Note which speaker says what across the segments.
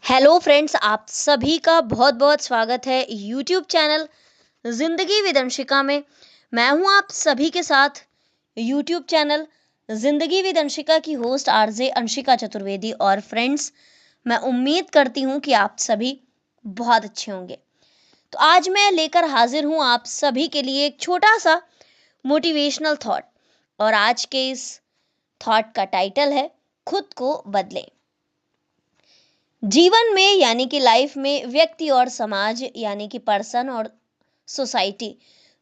Speaker 1: Hello friends, आप सभी का बहुत बहुत स्वागत है YouTube channel Zindagi with Anshika में। मैं हूं आप सभी के साथ YouTube channel Zindagi with Anshika की होस्ट आरजे अंशिका चतुर्वेदी। और फ्रेंड्स, मैं उम्मीद करती हूं कि आप सभी बहुत अच्छे होंगे। तो आज मैं लेकर हाजिर हूं आप सभी के लिए एक छोटा सा मोटिवेशनल थॉट। और आज के इस थॉट का टाइटल है खुद को बदलें। जीवन में यानी कि लाइफ में व्यक्ति और समाज यानी कि पर्सन और सोसाइटी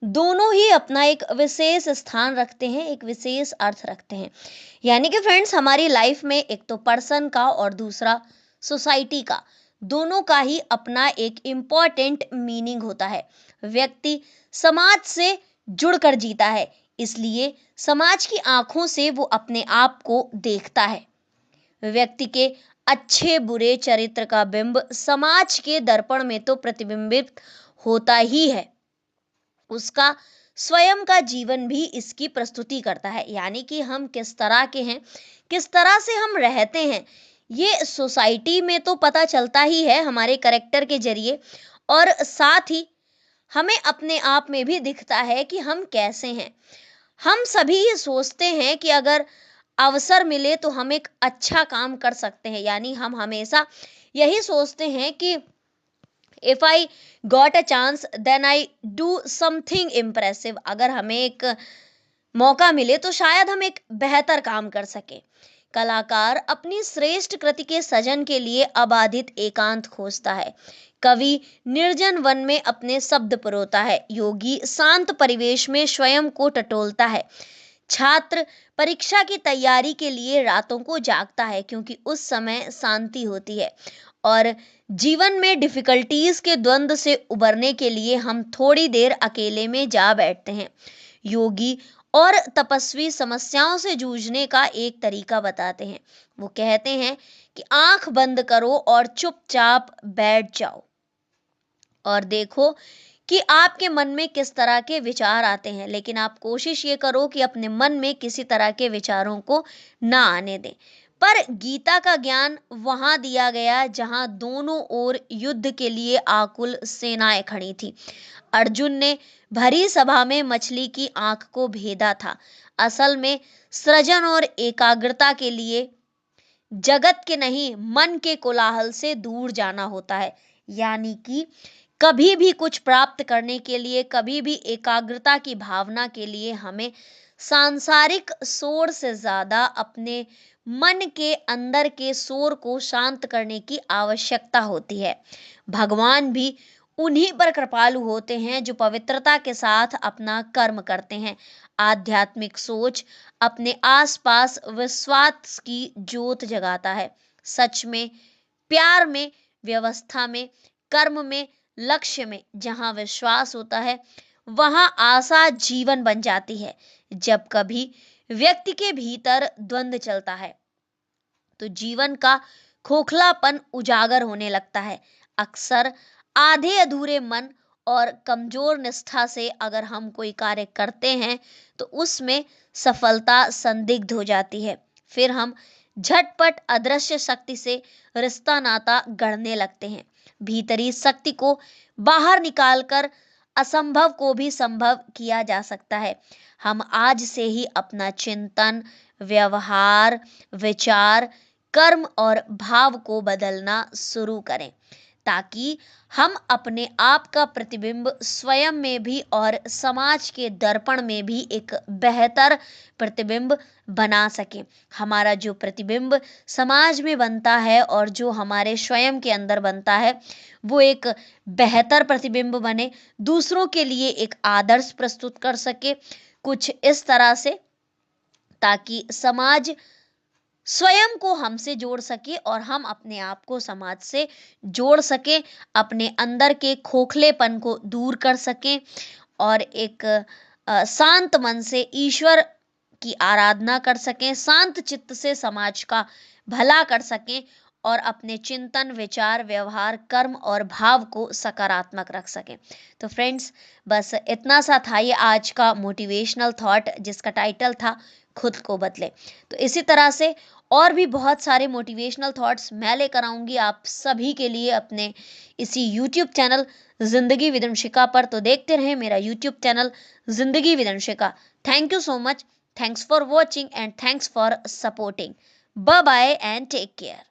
Speaker 1: दोनों ही अपना एक विशेष स्थान रखते हैं, एक विशेष अर्थ रखते हैं। यानी कि फ्रेंड्स, हमारी लाइफ में एक तो पर्सन का और दूसरा सोसाइटी का, दोनों का ही अपना एक इम्पॉर्टेंट मीनिंग होता है। व्यक्ति समाज से जुड़कर जीता है, इसलिए समाज की आंखों से वो अपने आप को देखता है। व्यक्ति के अच्छे बुरे चरित्र का बिंब समाज के दर्पण में तो प्रतिबिंबित होता ही है, उसका स्वयं का जीवन भी इसकी प्रस्तुति करता है। यानी कि हम किस तरह के हैं, किस तरह से हम रहते हैं, ये सोसाइटी में तो पता चलता ही है हमारे करेक्टर के जरिए, और साथ ही हमें अपने आप में भी दिखता है कि हम कैसे हैं। हम सभी ये सोचते हैं कि अगर अवसर मिले तो हम एक अच्छा काम कर सकते हैं। यानी हम हमेशा यही सोचते हैं कि if I got a chance then I do something impressive. अगर हमें एक मौका मिले तो शायद हम एक बेहतर काम कर सके। कलाकार अपनी श्रेष्ठ कृति के सृजन के लिए अबाधित एकांत खोजता है। कवि निर्जन वन में अपने शब्द परोता है। योगी शांत परिवेश में स्वयं को टटोलता है। छात्र परीक्षा की तैयारी के लिए रातों को जागता है, क्योंकि उस समय शांति होती है। और जीवन में डिफिकल्टीज के द्वंद से उबरने के लिए हम थोड़ी देर अकेले में जा बैठते हैं। योगी और तपस्वी समस्याओं से जूझने का एक तरीका बताते हैं। वो कहते हैं कि आंख बंद करो और चुपचाप बैठ जाओ और देखो कि आपके मन में किस तरह के विचार आते हैं। लेकिन आप कोशिश ये करो कि अपने मन में किसी तरह के विचारों को ना आने दें। पर गीता का ज्ञान वहां दिया गया जहां दोनों ओर युद्ध के लिए आकुल सेनाएं खड़ी थी। अर्जुन ने भरी सभा में मछली की आंख को भेदा था। असल में सृजन और एकाग्रता के लिए जगत के नहीं, मन के कोलाहल से दूर जाना होता है। यानी कि कभी भी कुछ प्राप्त करने के लिए, कभी भी एकाग्रता की भावना के लिए हमें सांसारिक शोर से ज्यादा अपने मन के अंदर के शोर को शांत करने की आवश्यकता होती है। भगवान भी उन्हीं पर कृपालु होते हैं जो पवित्रता के साथ अपना कर्म करते हैं। आध्यात्मिक सोच अपने आसपास विश्वास की ज्योत जगाता है। सच में, प्यार में, व्यवस्था में, कर्म में, लक्ष्य में जहां विश्वास होता है वहां आशा जीवन बन जाती है। जब कभी व्यक्ति के भीतर द्वंद्व चलता है तो जीवन का खोखलापन उजागर होने लगता है। अक्सर आधे अधूरे मन और कमजोर निष्ठा से अगर हम कोई कार्य करते हैं तो उसमें सफलता संदिग्ध हो जाती है। फिर हम झटपट अदृश्य शक्ति से रिश्ता नाता गढ़ने लगते हैं। भीतरी शक्ति को बाहर निकालकर असंभव को भी संभव किया जा सकता है। हम आज से ही अपना चिंतन, व्यवहार, विचार, कर्म और भाव को बदलना शुरू करें, ताकि हम अपने आप का प्रतिबिंब स्वयं में भी और समाज के दर्पण में भी एक बेहतर प्रतिबिंब बना सकें। हमारा जो प्रतिबिंब समाज में बनता है और जो हमारे स्वयं के अंदर बनता है वो एक बेहतर प्रतिबिंब बने, दूसरों के लिए एक आदर्श प्रस्तुत कर सके, कुछ इस तरह से, ताकि समाज स्वयं को हमसे जोड़ सके और हम अपने आप को समाज से जोड़ सकें, अपने अंदर के खोखलेपन को दूर कर सकें और एक शांत मन से ईश्वर की आराधना कर सकें, शांत चित्त से समाज का भला कर सकें और अपने चिंतन, विचार, व्यवहार, कर्म और भाव को सकारात्मक रख सकें। तो फ्रेंड्स, बस इतना सा था ये आज का मोटिवेशनल थॉट, जिसका टाइटल था खुद को बदले। तो इसी तरह से और भी बहुत सारे मोटिवेशनल थॉट्स मैं लेकर आऊंगी आप सभी के लिए अपने इसी YouTube channel Zindagi with Anshika पर। तो देखते रहें मेरा YouTube channel Zindagi with Anshika. Thank you so much, thanks for watching and thanks for supporting. Bye bye and take care.